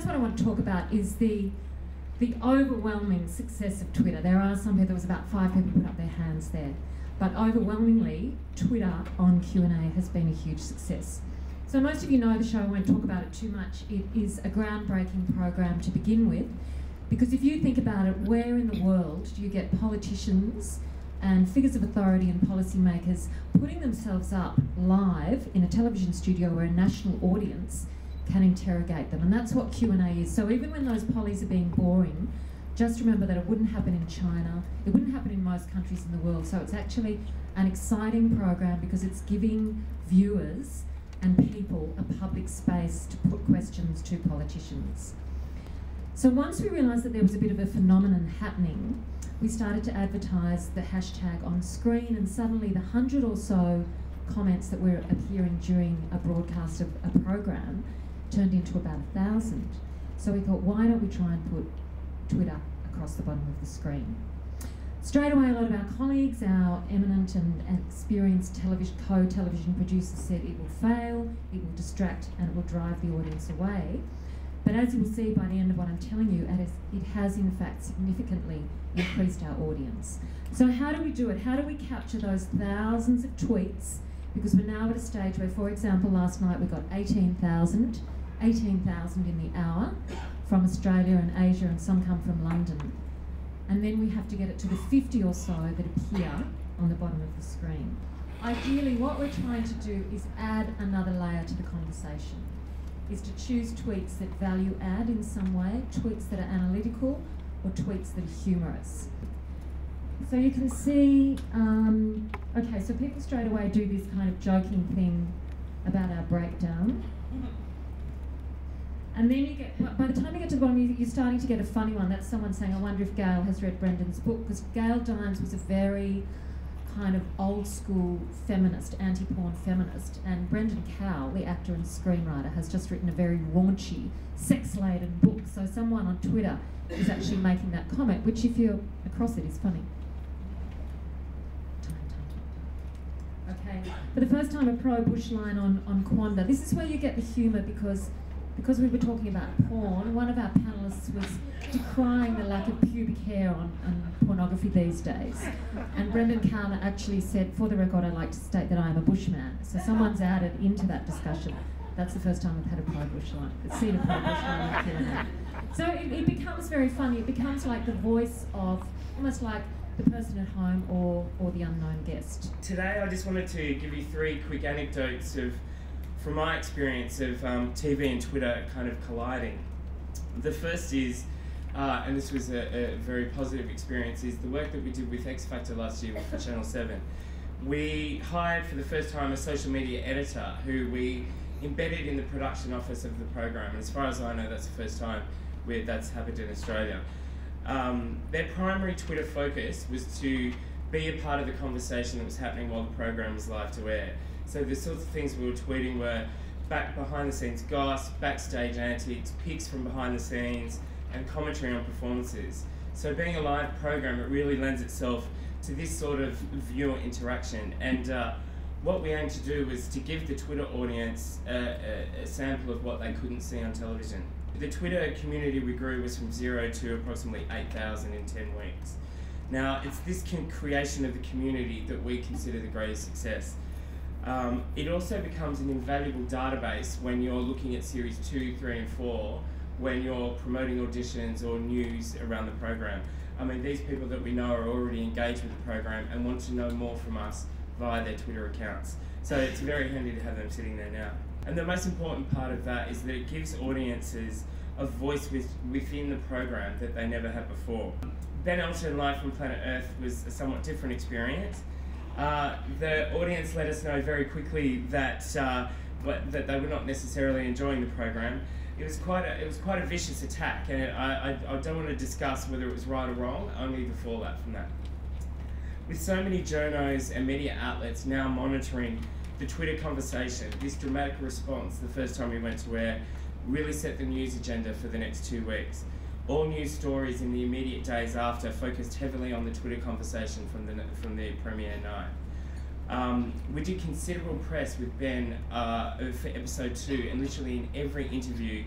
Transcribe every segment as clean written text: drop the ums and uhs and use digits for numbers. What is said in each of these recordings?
that's what I want to talk about, is the overwhelming success of Twitter. There are some people, there was about 5 people put up their hands there, but overwhelmingly, Twitter on Q&A has been a huge success. So most of you know the show, I won't talk about it too much. It is a groundbreaking program to begin with, because if you think about it, where in the world do you get politicians and figures of authority and policymakers putting themselves up live in a television studio where a national audience can interrogate them? And that's what Q&A is. So even when those pollies are being boring, just remember that it wouldn't happen in China, it wouldn't happen in most countries in the world. So it's actually an exciting program because it's giving viewers and people a public space to put questions to politicians. So once we realised that there was a bit of a phenomenon happening, we started to advertise the hashtag on screen, and suddenly the 100 or so comments that were appearing during a broadcast of a program turned into about 1,000. So we thought, why don't we try and put Twitter across the bottom of the screen? Straight away, a lot of our colleagues, our eminent and experienced co-television producers said it will fail, it will distract, and it will drive the audience away. But as you will see by the end of what I'm telling you, it has in fact significantly increased our audience. So how do we do it? How do we capture those thousands of tweets? Because we're now at a stage where, for example, last night we got 18,000 in the hour from Australia and Asia, and some come from London. And then we have to get it to the 50 or so that appear on the bottom of the screen. Ideally, what we're trying to do is add another layer to the conversation, is to choose tweets that value add in some way, tweets that are analytical, or tweets that are humorous. So you can see, okay, so people straight away do this kind of joking thing about our breakdown. And then you get, by the time you get to the bottom, you're starting to get a funny one. That's someone saying, I wonder if Gail has read Brendan's book, because Gail Dines was a very kind of old school feminist, anti-porn feminist, and Brendan Cowell, the actor and screenwriter, has just written a very raunchy, sex-laden book. So someone on Twitter is actually making that comment, which if you're across it is funny. Okay, for the first time a pro-Bush line on Quanda. This is where you get the humour, because we were talking about porn, one of our panellists was decrying the lack of pubic hair on pornography these days. And Brendan Cowell actually said, for the record, I'd like to state that I am a Bushman. So someone's added into that discussion. That's the first time we've had a pro-Bush line. It's seen a pro-Bush line on Q&A. So it becomes very funny. It becomes like the voice of, almost like the person at home or the unknown guest. Today I just wanted to give you 3 quick anecdotes from my experience of TV and Twitter kind of colliding. The first is, and this was a very positive experience, is the work that we did with X Factor last year for Channel 7. We hired for the first time a social media editor who we embedded in the production office of the program, and as far as I know that's the first time where that's happened in Australia. Their primary Twitter focus was to be a part of the conversation that was happening while the program was live to air. So the sorts of things we were tweeting were behind the scenes gossip, backstage antics, pics from behind the scenes, and commentary on performances. So being a live program, it really lends itself to this sort of viewer interaction. And what we aimed to do was to give the Twitter audience a sample of what they couldn't see on television. The Twitter community we grew was from 0 to approximately 8,000 in 10 weeks. Now, it's this creation of the community that we consider the greatest success. It also becomes an invaluable database when you're looking at series 2, 3 and 4, when you're promoting auditions or news around the program. I mean, these people that we know are already engaged with the program and want to know more from us via their Twitter accounts. So it's very handy to have them sitting there now. And the most important part of that is that it gives audiences a voice within the program that they never had before. Ben Elton live from Planet Earth was a somewhat different experience. The audience let us know very quickly that they were not necessarily enjoying the program. It was quite a vicious attack, and I don't want to discuss whether it was right or wrong, only the fallout from that. With so many journos and media outlets now monitoring the Twitter conversation, this dramatic response the first time we went to air really set the news agenda for the next 2 weeks. All news stories in the immediate days after focused heavily on the Twitter conversation from the premiere night. We did considerable press with Ben for episode 2, and literally in every interview,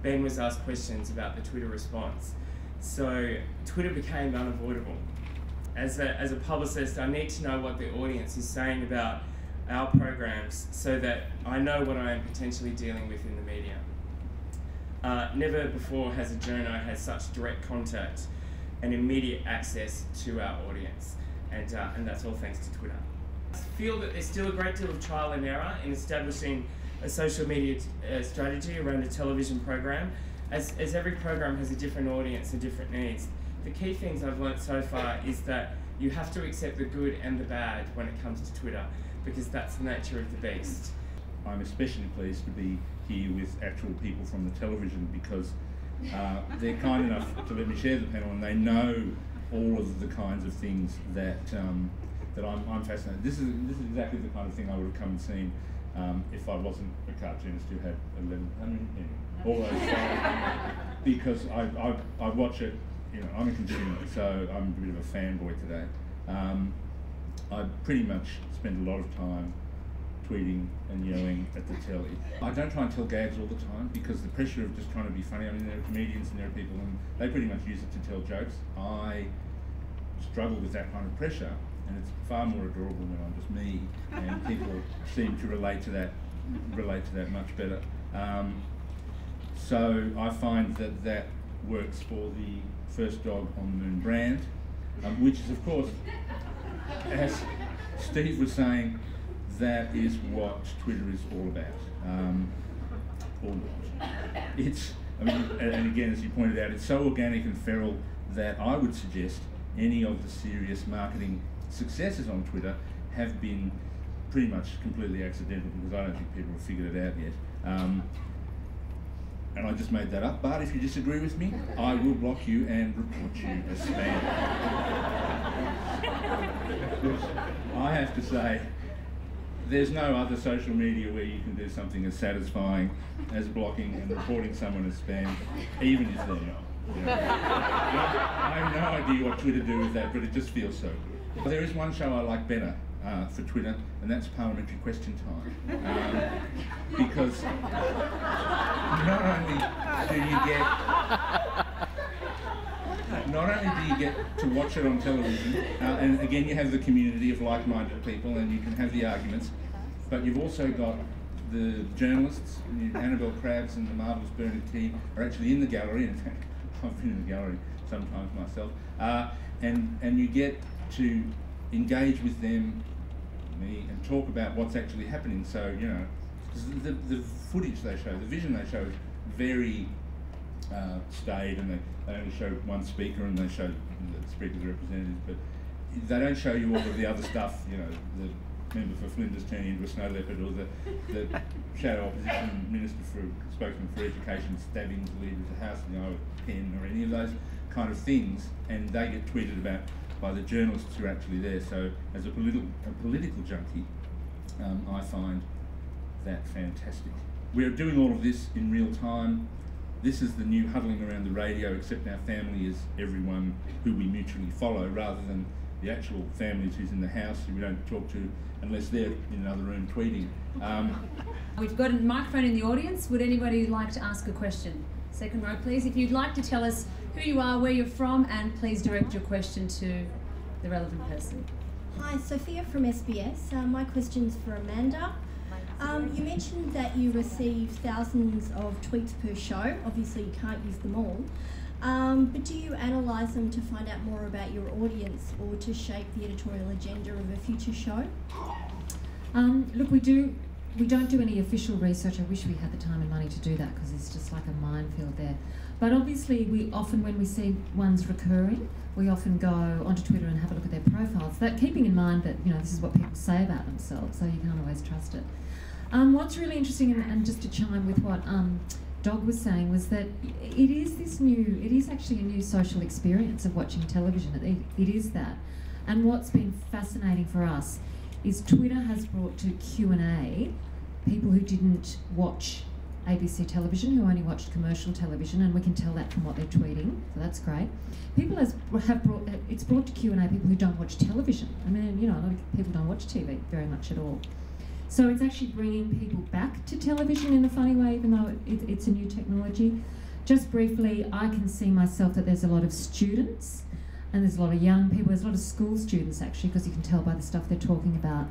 Ben was asked questions about the Twitter response. So Twitter became unavoidable. As a publicist, I need to know what the audience is saying about our programs so that I know what I am potentially dealing with in the media. Never before has a journo had such direct contact and immediate access to our audience, and that's all thanks to Twitter. I feel that there's still a great deal of trial and error in establishing a social media strategy around a television program, as every program has a different audience and different needs. The key things I've learnt so far is that you have to accept the good and the bad when it comes to Twitter, because that's the nature of the beast. I'm especially pleased to be here with actual people from the television, because they're kind enough to let me share the panel, and they know all of the kinds of things that that I'm fascinated. This is exactly the kind of thing I would have come and seen if I wasn't a cartoonist who had 1100, all those things, because I watch it. You know, I'm a consumer, so I'm a bit of a fanboy today. I pretty much spend a lot of time tweeting and yelling at the telly. I don't try and tell gags all the time, because the pressure of just trying to be funny, I mean, there are comedians and there are people and they pretty much use it to tell jokes. I struggle with that kind of pressure, and it's far more adorable when I'm just me, and people seem to relate to that much better. So I find that works for the first dog on the moon brand, which is, of course, as Steve was saying, that is what Twitter is all about. Or not. It's, I mean, and again, as you pointed out, it's so organic and feral that I would suggest any of the serious marketing successes on Twitter have been pretty much completely accidental, because I don't think people have figured it out yet. And I just made that up, but if you disagree with me, I will block you and report you as spam. I have to say, there's no other social media where you can do something as satisfying as blocking and reporting someone as spam, even if they're not. You know? I have no idea what Twitter do with that, but it just feels so good. There is one show I like better for Twitter, and that's Parliamentary Question Time. Because not only do you get to watch it on television, and again you have the community of like-minded people and you can have the arguments, but you've also got the journalists. Annabelle Crabbs and the marvellous Bernard Keane are actually in the gallery. In fact, I've been in the gallery sometimes myself, and you get to engage with them, me, and talk about what's actually happening. So, you know, the footage they show, the vision they show is very staid, and they only show one speaker and they show the speaker's representatives, but they don't show you all of the other stuff, you know, the member for Flinders turning into a snow leopard, or the shadow opposition minister for spokesman for education stabbing the leader of the House in the eye with a pen, or any of those kind of things, and they get tweeted about by the journalists who are actually there. So as a political junkie, I find that fantastic. We're doing all of this in real time. This is the new huddling around the radio, except our family is everyone who we mutually follow, rather than the actual families who's in the house who we don't talk to unless they're in another room tweeting. We've got a microphone in the audience. Would anybody like to ask a question? Second row, please. If you'd like to tell us who you are, where you're from, and please direct your question to the relevant person. Hi, Sophia from SBS. My question's for Amanda. You mentioned that you receive thousands of tweets per show. Obviously you can't use them all. But do you analyse them to find out more about your audience, or to shape the editorial agenda of a future show? Look, we don't do any official research. I wish we had the time and money to do that, because it's just like a minefield there. But obviously we often, when we see ones recurring, we often go onto Twitter and have a look at their profiles. That, keeping in mind that, you know, this is what people say about themselves, so you can't always trust it. What's really interesting, and just to chime with what Dog was saying, was that it is actually a new social experience of watching television. It is that. And what's been fascinating for us is Twitter has brought to Q&A people who didn't watch ABC television, who only watched commercial television, and we can tell that from what they're tweeting, so that's great. It's brought to Q&A people who don't watch television. I mean, you know, a lot of people don't watch TV very much at all. So it's actually bringing people back to television in a funny way, even though it's a new technology. Just briefly, I can see myself that there's a lot of students and there's a lot of young people, there's a lot of school students actually, because you can tell by the stuff they're talking about.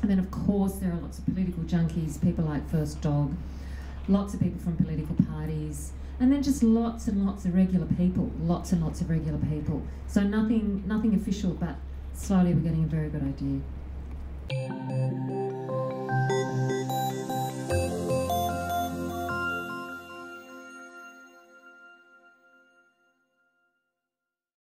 And then of course there are lots of political junkies, people like First Dog, lots of people from political parties, and then just lots and lots of regular people, lots and lots of regular people. So nothing official, but slowly we're getting a very good idea.